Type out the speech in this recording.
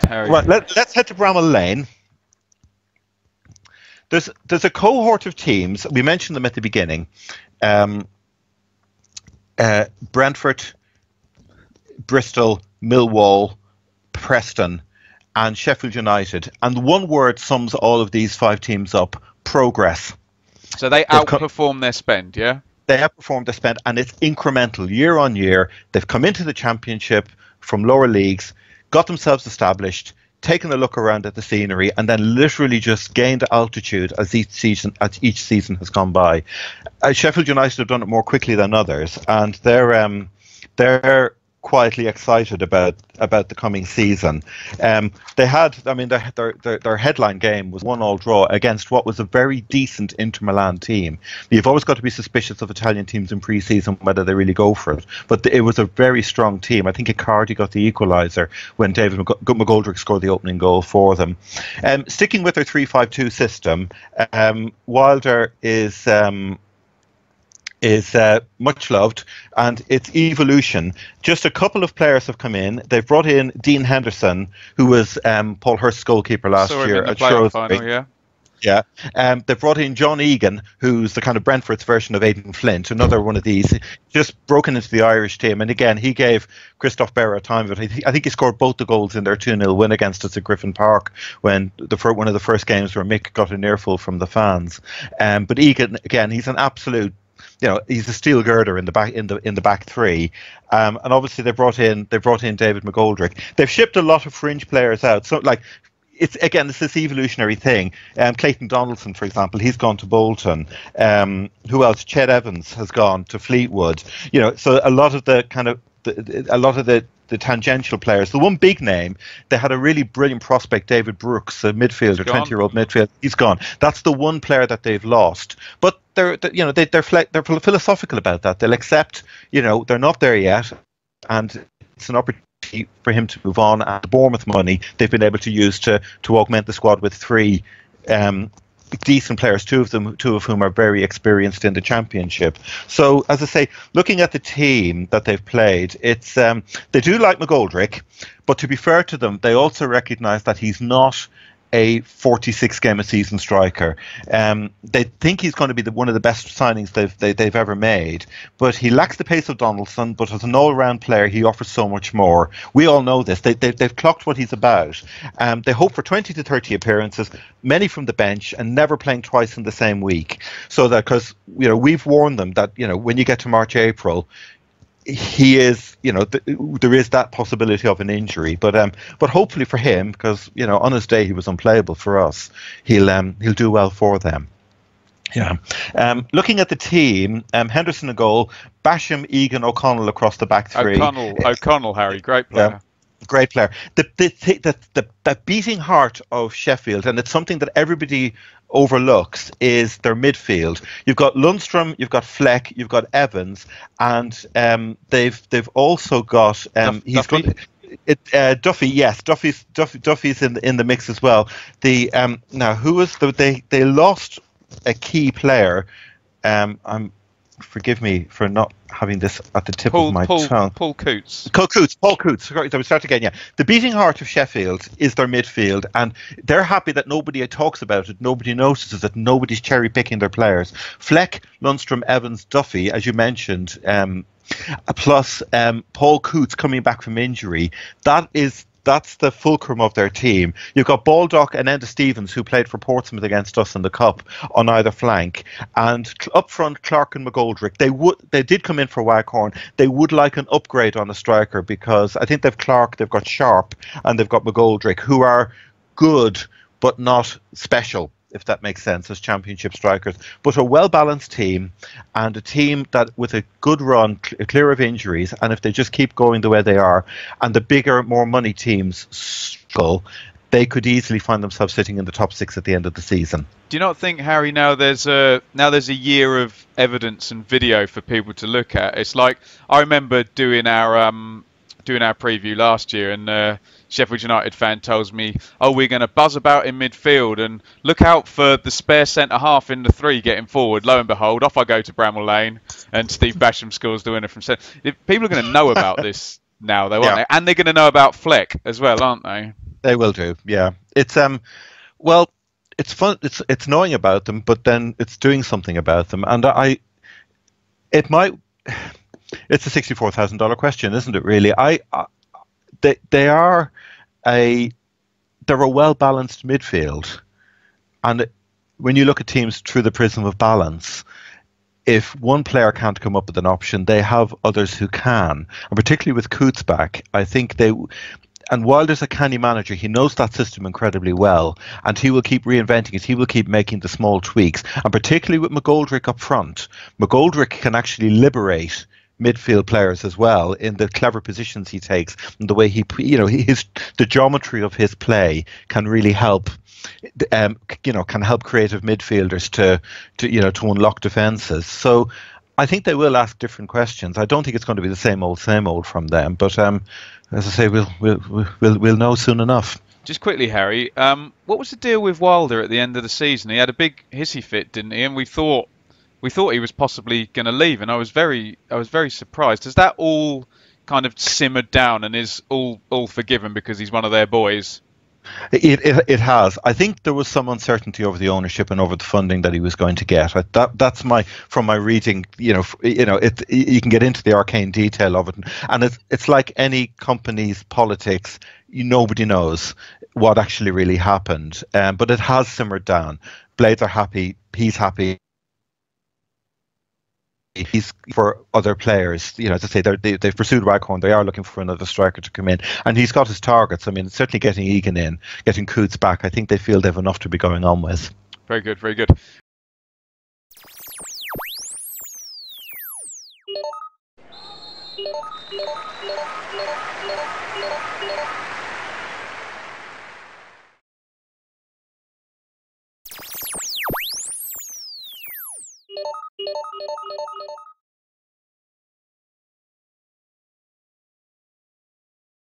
Harry. Right, let's head to Bramall Lane. There's a cohort of teams. We mentioned them at the beginning. Brentford, Bristol, Millwall, Preston, and Sheffield United. And one word sums all of these 5 teams up: progress. So they outperform their spend, yeah? They outperform their spend, and it's incremental year on year. They've come into the Championship from lower leagues, got themselves established, taken a look around at the scenery, and then literally just gained altitude as each season has gone by. Sheffield United have done it more quickly than others, and they're quietly excited about the coming season. They had, I mean, their headline game was 1-1 draw against what was a very decent Inter Milan team. You've always got to be suspicious of Italian teams in pre-season, whether they really go for it. But it was a very strong team. I think Icardi got the equaliser when David McGoldrick scored the opening goal for them. Sticking with their 3-5-2 system, Wilder is much loved, and its evolution. Just a couple of players have come in. They've brought in Dean Henderson, who was Paul Hurst's goalkeeper last year at Shrewsbury. Yeah. They've brought in John Egan, who's the kind of Brentford's version of Aidan Flint, another one of these, just broken into the Irish team. And again, he gave Christophe Berra time of it. I think he scored both the goals in their 2-0 win against us at Griffin Park, when one of the first games where Mick got an earful from the fans. But Egan, again, he's an absolute, he's a steel girder in the back three, and obviously they brought in David McGoldrick. They've shipped a lot of fringe players out. So it's this evolutionary thing. Clayton Donaldson, for example, he's gone to Bolton. Who else? Ched Evans has gone to Fleetwood. So a lot of the tangential players. The one big name, they had a really brilliant prospect, David Brooks, a midfielder, 20-year-old midfielder. He's gone. That's the one player that they've lost. But they're philosophical about that. They'll accept, they're not there yet, and it's an opportunity for him to move on. And the Bournemouth money they've been able to use to augment the squad with 3 decent players, two of whom are very experienced in the Championship. So, as I say, looking at the team that they've played, it's they do like McGoldrick, but to be fair to them, they also recognise that he's not a 46-game-a-season striker. They think he's going to be one of the best signings they've ever made, but he lacks the pace of Donaldson. But as an all-round player, he offers so much more. We all know this. They've clocked what he's about. They hope for 20 to 30 appearances, many from the bench, and never playing twice in the same week. So that, because we've warned them that when you get to March, April, he is, there is that possibility of an injury, but hopefully for him, because on his day he was unplayable for us, he'll do well for them. Yeah. Looking at the team, Henderson a goal, Basham, Egan, O'Connell across the back 3. O'Connell, Harry, great player. Yeah. Great player. The beating heart of Sheffield, and it's something that everybody overlooks, is their midfield. You've got Lundstrom, you've got Fleck, you've got Evans, and they've also got Duffy. Duffy. Yes, Duffy's in the mix as well. Now who was they lost a key player. Forgive me for not having this at the tip of my tongue. Paul Coots. Paul Coots. Sorry, so we start again. Yeah, the beating heart of Sheffield is their midfield, and they're happy that nobody talks about it, nobody notices it, nobody's cherry picking their players. Fleck, Lundstrom, Evans, Duffy, as you mentioned, plus Paul Coots coming back from injury. That's the fulcrum of their team. You've got Baldock and Enda Stevens, who played for Portsmouth against us in the Cup, on either flank. And up front, Clark and McGoldrick. They did come in for Waghorn. They would like an upgrade on a striker, because I think they've Clark, they've got Sharp, and they've got McGoldrick, who are good but not special, if that makes sense, as Championship strikers. But a well-balanced team, and a team that with a good run, clear of injuries, and if they just keep going the way they are, and the bigger, more money teams struggle, they could easily find themselves sitting in the top 6 at the end of the season. Do you not think, Harry, now there's a year of evidence and video for people to look at? It's like, I remember doing our preview last year, and Sheffield United fan tells me, we're going to buzz about in midfield and look out for the spare centre-half in the 3 getting forward. Lo and behold, off I go to Bramall Lane, and Steve Basham scores the winner from centre. People are going to know about this now, though, aren't they? And they're going to know about Fleck as well, aren't they? They will do. Yeah, it's well, it's fun. It's knowing about them, but then it's doing something about them. And it might. It's a $64,000 question, isn't it? Really, they are a they're a well balanced midfield, and when you look at teams through the prism of balance, if one player can't come up with an option, they have others who can. And particularly with Coots back, I think they. And Wilder's a canny manager. He knows that system incredibly well, and he will keep reinventing it. He will keep making the small tweaks, and particularly with McGoldrick up front, McGoldrick can actually liberate midfield players as well in the clever positions he takes and the way the geometry of his play can really help. Can help creative midfielders to unlock defenses. So I think they will ask different questions. I don't think it's going to be the same old from them. But as I say, we'll know soon enough. Just quickly, Harry, what was the deal with Wilder at the end of the season? He had a big hissy fit, didn't he? And we thought he was possibly going to leave, and I was very surprised. Has that all kind of simmered down and is all forgiven because he's one of their boys? It has. I think there was some uncertainty over the ownership and over the funding that he was going to get. That's from my reading. You can get into the arcane detail of it, and it's like any company's politics. Nobody knows what actually really happened, but it has simmered down. Blades are happy. He's happy. He's for other players, as I say, they've pursued Waghorn. They are looking for another striker to come in, and he's got his targets. I mean, certainly getting Egan in, getting Coots back. I think they feel they've enough to be going on with. Very good, very good.